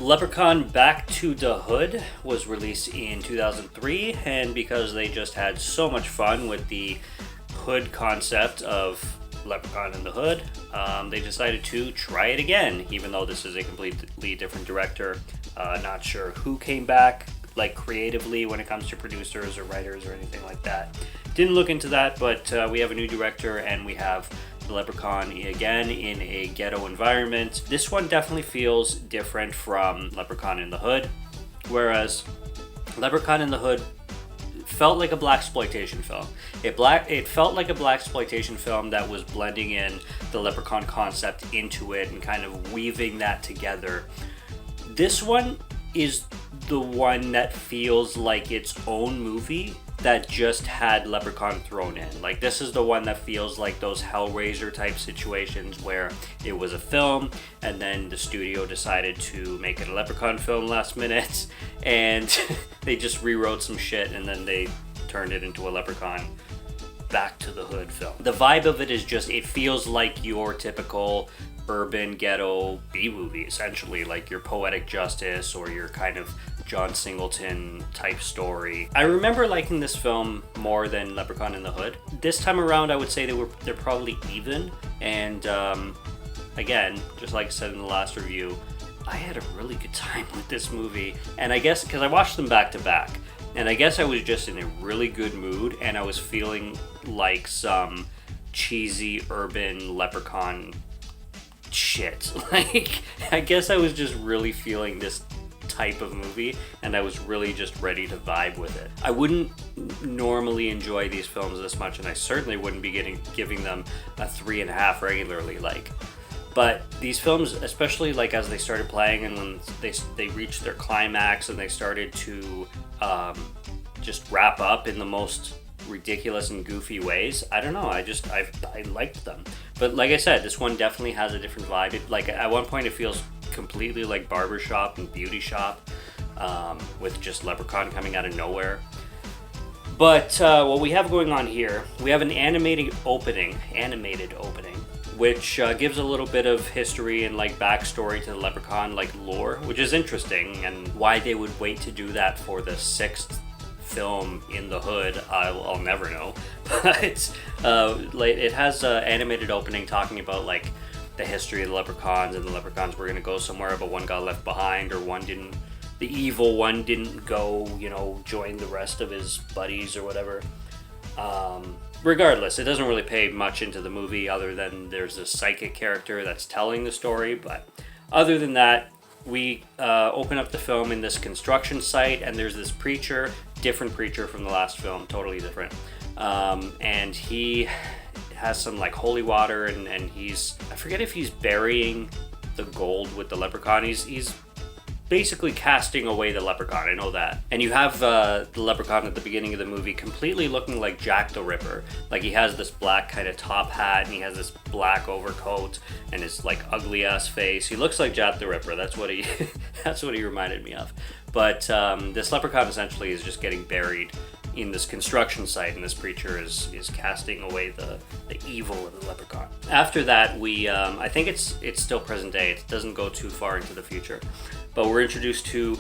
Leprechaun Back to the Hood was released in 2003, and because they just had so much fun with the hood concept of Leprechaun in the Hood, they decided to try it again, even though this is a completely different director. Not sure who came back, like creatively, when it comes to producers or writers or anything like that. Didn't look into that, but we have a new director, and we have the Leprechaun again in a ghetto environment. This one definitely feels different from Leprechaun in the Hood, whereas Leprechaun in the Hood felt like a blaxploitation film. It felt like a blaxploitation film that was blending in the Leprechaun concept into it and kind of weaving that together. This one is the one that feels like its own movie that just had Leprechaun thrown in. Like, this is the one that feels like those Hellraiser type situations where it was a film and then the studio decided to make it a Leprechaun film last minute, and they just rewrote some shit and then they turned it into a Leprechaun Back to the Hood film. The vibe of it is just, it feels like your typical urban ghetto B-movie, essentially, like your Poetic Justice or your kind of John Singleton type story. I remember liking this film more than Leprechaun in the Hood. This time around, I would say they're probably even. And again, just like I said in the last review, I had a really good time with this movie. And I guess because I watched them back to back, and I guess I was just in a really good mood, and I was feeling like some cheesy urban Leprechaun shit. Like, I guess I was just really feeling this type of movie, and I was really just ready to vibe with it. I wouldn't normally enjoy these films this much, and I certainly wouldn't be giving them a 3.5 regularly, like. But these films, especially like as they started playing and when they reached their climax and they started to just wrap up in the most ridiculous and goofy ways, I don't know, I liked them. But like I said, this one definitely has a different vibe. Like, at one point it feels completely like barbershop and beauty shop, with just Leprechaun coming out of nowhere. But what we have going on here, we have an animated opening, which gives a little bit of history and like backstory to the Leprechaun, like lore, which is interesting, and why they would wait to do that for the 6th film in the Hood, I'll never know. But like, it has an animated opening talking about like the history of the leprechauns, and the leprechauns were gonna go somewhere, but one got left behind, or the evil one didn't go, join the rest of his buddies or whatever. Regardless, it doesn't really pay much into the movie other than there's a psychic character that's telling the story. But other than that, we open up the film in this construction site, and there's this preacher, different preacher from the last film, totally different. And he has some like holy water, and I forget if he's burying the gold with the leprechaun. He's basically casting away the leprechaun, I know that. And you have the leprechaun at the beginning of the movie completely looking like Jack the Ripper. Like, he has this black kind of top hat, and he has this black overcoat, and his like ugly ass face. He looks like Jack the Ripper. That's what he reminded me of. But this leprechaun essentially is just getting buried in this construction site, and this preacher is casting away the evil of the leprechaun. After that, we I think it's still present day. It doesn't go too far into the future, but we're introduced to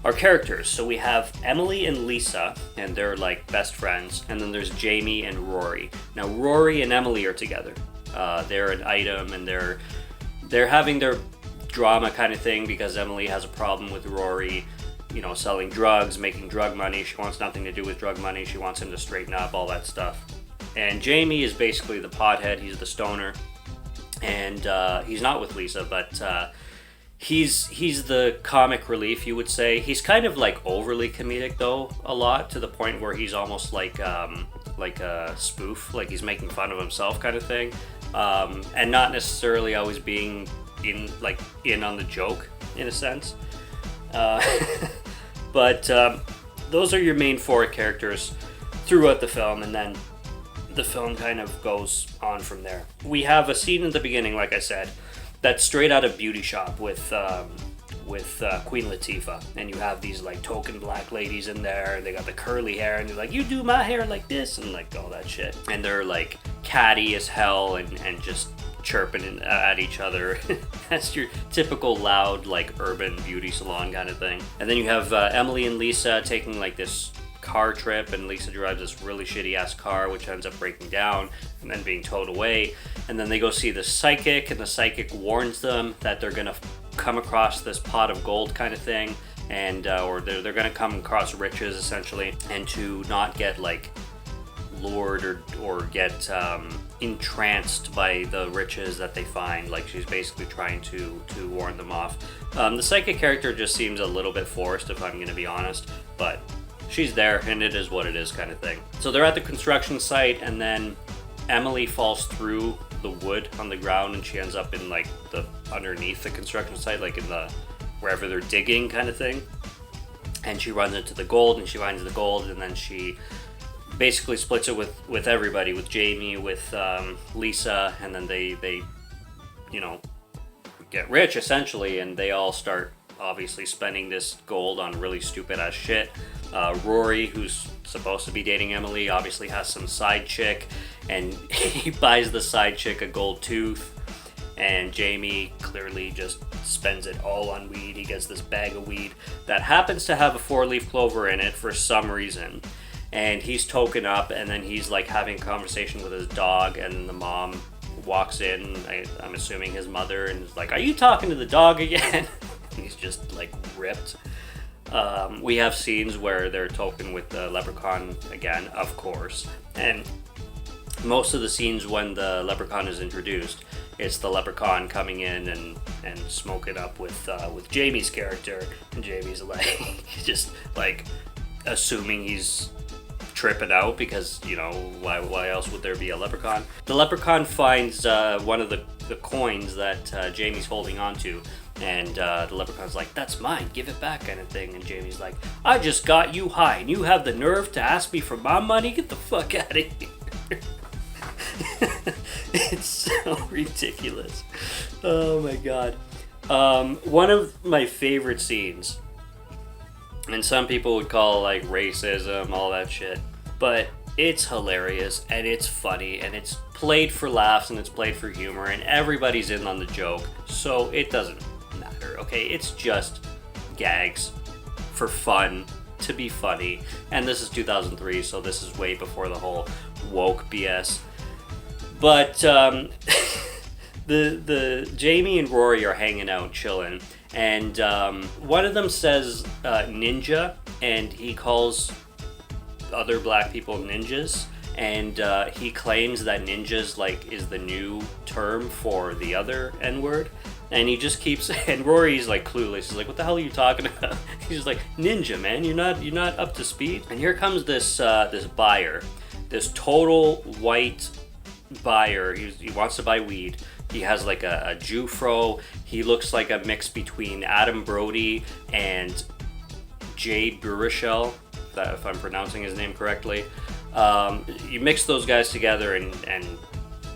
our characters. So we have Emily and Lisa, and they're like best friends, and then there's Jamie and Rory. Now Rory and Emily are together. They're an item, and they're having their drama kind of thing because Emily has a problem with Rory, selling drugs, making drug money. She wants nothing to do with drug money. She wants him to straighten up, all that stuff. And Jamie is basically the pothead. He's the stoner. And he's not with Lisa, but he's the comic relief, you would say. He's kind of like overly comedic, though, a lot, to the point where he's almost like a spoof, like he's making fun of himself kind of thing. And not necessarily always being in on the joke, in a sense. But those are your main 4 characters throughout the film, and then the film kind of goes on from there. We have a scene in the beginning, like I said, that's straight out of Beauty Shop with with Queen Latifah, and you have these like token black ladies in there, and they got the curly hair, and they're like, you do my hair like this, and like all that shit, and they're like catty as hell, and just chirping at each other. That's your typical loud like urban beauty salon kind of thing. And then you have Emily and Lisa taking like this car trip, and Lisa drives this really shitty ass car which ends up breaking down and then being towed away, and then they go see the psychic, and the psychic warns them that they're gonna come across this pot of gold kind of thing, and or they're gonna come across riches essentially, and to not get like lured or get entranced by the riches that they find. Like, she's basically trying to warn them off. The psychic character just seems a little bit forced, if I'm gonna be honest, but she's there and it is what it is kind of thing. So they're at the construction site, and then Emily falls through the wood on the ground, and she ends up in like the underneath the construction site, like in the wherever they're digging kind of thing, and she runs into the gold, and she finds the gold, and then she basically splits it with everybody, with Jamie, with Lisa, and then they you know, get rich essentially, and they all start obviously spending this gold on really stupid ass shit. Rory, who's supposed to be dating Emily, obviously has some side chick, and he buys the side chick a gold tooth, and Jamie clearly just spends it all on weed. He gets this bag of weed that happens to have a 4-leaf clover in it for some reason, and he's token up, and then he's like having a conversation with his dog, and the mom walks in, I'm assuming his mother, and is like, are you talking to the dog again? And he's just like ripped. We have scenes where they're talking with the Leprechaun again, of course, and most of the scenes when the Leprechaun is introduced, it's the Leprechaun coming in and smoking up with Jamie's character, and Jamie's like just like assuming he's tripping out because, you know, why else would there be a leprechaun? The Leprechaun finds one of the coins that Jamie's holding on to, and the Leprechaun's like, that's mine, give it back, kind of thing, and Jamie's like, I just got you high and you have the nerve to ask me for my money? Get the fuck out of here. It's so ridiculous. Oh my god. One of my favorite scenes, and some people would call like racism, all that shit, but it's hilarious and it's funny and it's played for laughs and it's played for humor and everybody's in on the joke, so it doesn't matter, okay? It's just gags for fun, to be funny, and this is 2003, so this is way before the whole woke BS. But the Jamie and Rory are hanging out, chilling, and one of them says ninja, and he calls other black people ninjas, and he claims that ninjas like is the new term for the other N-word, and he just keeps, and Rory's like clueless. He's like, what the hell are you talking about? He's just like, ninja, man, you're not up to speed. And here comes this buyer, this total white buyer. He wants to buy weed. He has like a Jufro. He looks like a mix between Adam Brody and Jade Baruchel, if I'm pronouncing his name correctly. You mix those guys together, and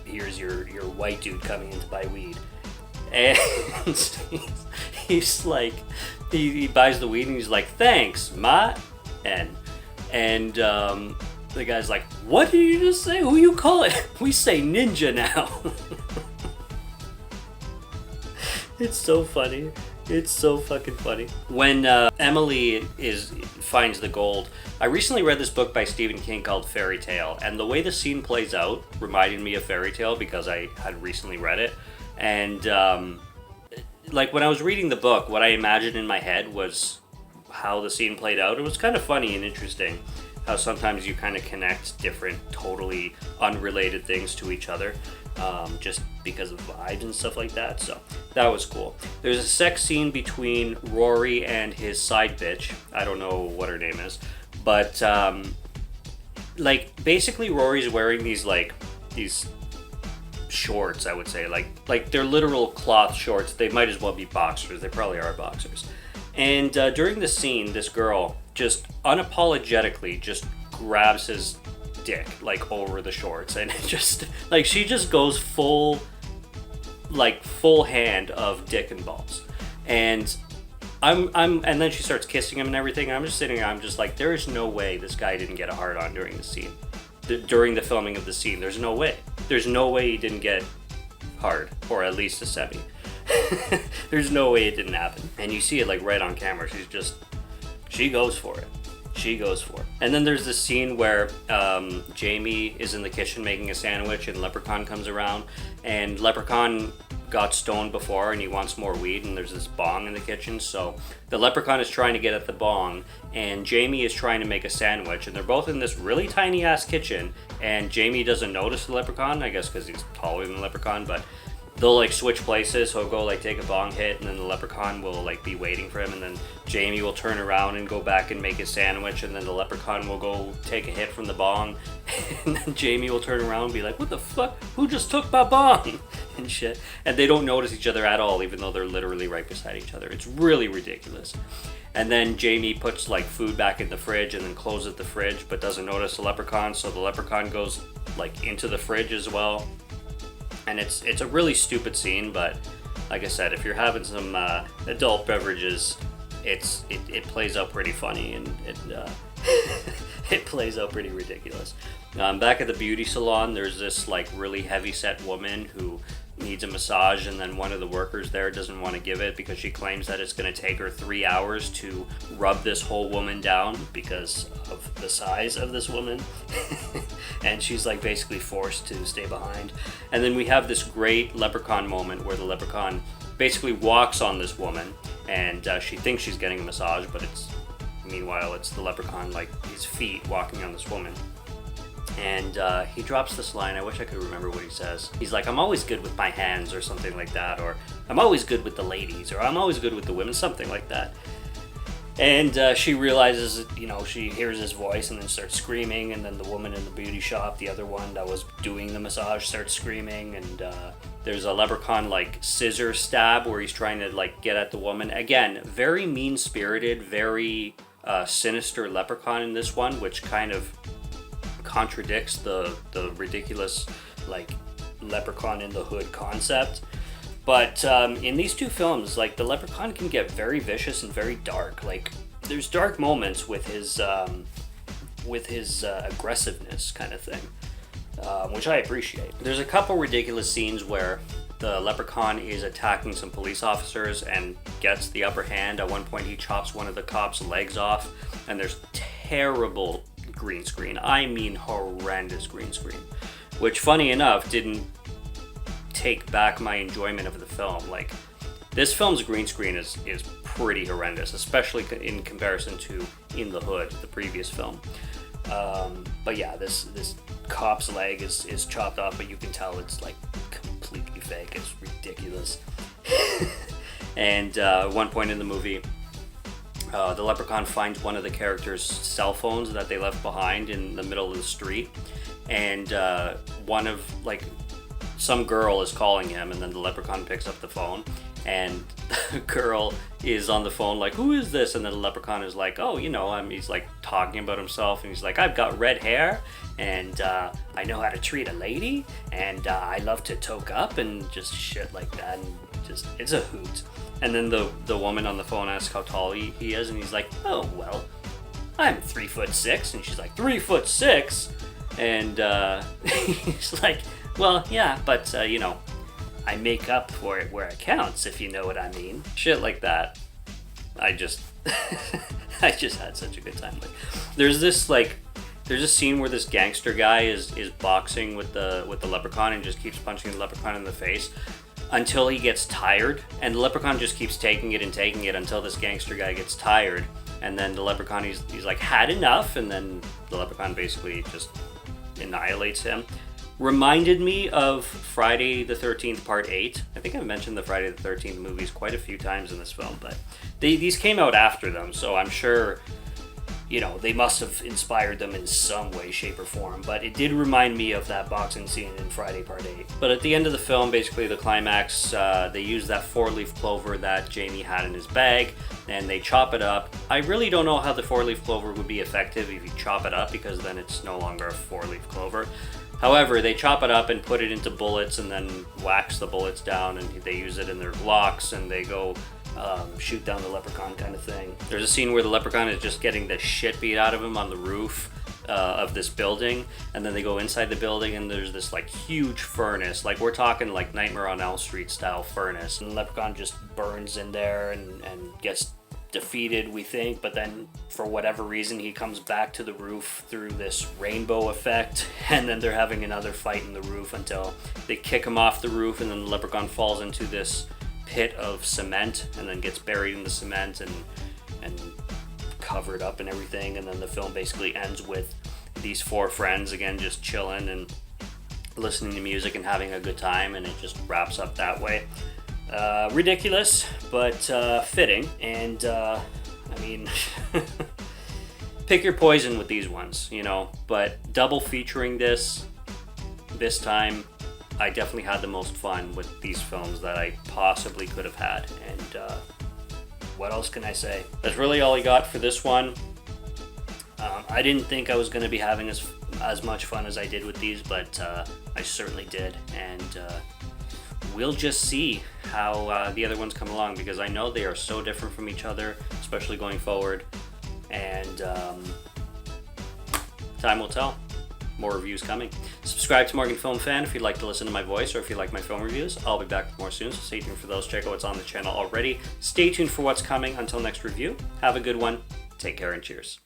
here's your white dude coming in to buy weed. And he's like, he buys the weed and he's like, thanks, ma. And the guy's like, what did you just say? Who you call it? We say ninja now. It's so funny. It's so fucking funny. When Emily finds the gold, I recently read this book by Stephen King called Fairy Tale, and the way the scene plays out reminded me of Fairy Tale because I had recently read it. And like when I was reading the book, what I imagined in my head was how the scene played out. It was kind of funny and interesting how sometimes you kind of connect different, totally unrelated things to each other, just because of vibes and stuff like that. So that was cool. There's a sex scene between Rory and his side bitch. I don't know what her name is, but like basically Rory's wearing these shorts, I would say, like they're literal cloth shorts. They might as well be boxers. They probably are boxers. And during the scene, this girl just unapologetically just grabs his dick like over the shorts, and it just like she just goes full hand of dick and balls. And and then she starts kissing him and everything. I'm just sitting there, I'm just like, there is no way this guy didn't get a hard on during the scene. During the filming of the scene, there's no way. There's no way he didn't get hard, or at least a semi. There's no way it didn't happen. And you see it like right on camera. She goes for it. She goes for it. And then there's this scene where Jamie is in the kitchen making a sandwich and Leprechaun comes around, and Leprechaun got stoned before and he wants more weed, and there's this bong in the kitchen. So the Leprechaun is trying to get at the bong and Jamie is trying to make a sandwich, and they're both in this really tiny ass kitchen, and Jamie doesn't notice the Leprechaun, I guess because he's taller than the Leprechaun, but they'll like switch places. He'll go like take a bong hit, and then the Leprechaun will like be waiting for him, and then Jamie will turn around and go back and make his sandwich, and then the Leprechaun will go take a hit from the bong, and then Jamie will turn around and be like, what the fuck, who just took my bong, and shit. And they don't notice each other at all, even though they're literally right beside each other. It's really ridiculous. And then Jamie puts like food back in the fridge and then closes the fridge but doesn't notice the Leprechaun, so the Leprechaun goes like into the fridge as well. And it's a really stupid scene, but like I said, if you're having some adult beverages, it plays out pretty funny, and it plays out pretty ridiculous. Back at the beauty salon, there's this like really heavy set woman who needs a massage, and then one of the workers there doesn't want to give it because she claims that it's going to take her 3 hours to rub this whole woman down because of the size of this woman. And she's like basically forced to stay behind. And then we have this great Leprechaun moment where the Leprechaun basically walks on this woman, and she thinks she's getting a massage, but meanwhile it's the Leprechaun, like his feet, walking on this woman. And he drops this line, I wish I could remember what he says. He's like, I'm always good with my hands, or something like that, or I'm always good with the ladies, or I'm always good with the women, something like that. And she realizes, she hears his voice and then starts screaming, and then the woman in the beauty shop, the other one that was doing the massage, starts screaming, and there's a Leprechaun like scissor stab where he's trying to like get at the woman. Again, very mean-spirited, very sinister Leprechaun in this one, which kind of contradicts the ridiculous like Leprechaun in the Hood concept. But in these two films, like the Leprechaun can get very vicious and very dark. Like there's dark moments with his aggressiveness kind of thing, which I appreciate. There's a couple ridiculous scenes where the Leprechaun is attacking some police officers and gets the upper hand. At one point he chops one of the cops' legs off, and there's terrible green screen. I mean horrendous green screen, which funny enough didn't take back my enjoyment of the film. Like this film's green screen is pretty horrendous, especially in comparison to In the Hood, the previous film. But yeah, this cop's leg is chopped off, but you can tell it's like completely fake. It's ridiculous. And at one point in the movie, the Leprechaun finds one of the characters' cell phones that they left behind in the middle of the street, and one of like some girl is calling him, and then the Leprechaun picks up the phone, and the girl is on the phone like, who is this? And then the Leprechaun is like, oh, he's like talking about himself, and he's like, I've got red hair, and I know how to treat a lady, and I love to toke up, and just shit like that, and just, it's a hoot. And then the woman on the phone asks how tall he is, and he's like, oh, well, I'm 3'6", and she's like, 3'6"? And he's like, well, yeah, but, I make up for it where it counts, if you know what I mean. Shit like that. I just had such a good time. Like, there's a scene where this gangster guy is boxing with the Leprechaun and just keeps punching the Leprechaun in the face until he gets tired, and the Leprechaun just keeps taking it until this gangster guy gets tired, and then the Leprechaun, he's like, had enough, and then the Leprechaun basically just annihilates him. Reminded me of Friday the 13th Part 8. I think I've mentioned the Friday the 13th movies quite a few times in this film, but these came out after them, so I'm sure, they must have inspired them in some way, shape, or form, but it did remind me of that boxing scene in Friday Part 8. But at the end of the film, basically the climax, they use that 4-leaf clover that Jamie had in his bag, and they chop it up. I really don't know how the 4-leaf clover would be effective if you chop it up, because then it's no longer a 4-leaf clover. However, they chop it up and put it into bullets and then wax the bullets down, and they use it in their Glocks, and they go shoot down the leprechaun kind of thing. There's a scene where the leprechaun is just getting the shit beat out of him on the roof of this building, and then they go inside the building and there's this like huge furnace, like we're talking like Nightmare on Elm Street style furnace, and the leprechaun just burns in there and gets defeated, we think, but then for whatever reason he comes back to the roof through this rainbow effect, and then they're having another fight in the roof until they kick him off the roof, and then the leprechaun falls into this pit of cement and then gets buried in the cement and covered up and everything. And then the film basically ends with these four friends again just chilling and listening to music and having a good time, and it just wraps up that way. Ridiculous, but fitting. And I mean, pick your poison with these ones, you know, but double featuring this time, I definitely had the most fun with these films that I possibly could have had. And what else can I say? That's really all I got for this one. I didn't think I was going to be having as much fun as I did with these, but I certainly did. And we'll just see how the other ones come along, because I know they are so different from each other, especially going forward. And time will tell. More reviews coming. Subscribe to Morgan Film Fan if you'd like to listen to my voice, or if you like my film reviews. I'll be back with more soon, so stay tuned for those. Check out what's on the channel already. Stay tuned for what's coming. Until next review, have a good one. Take care and cheers.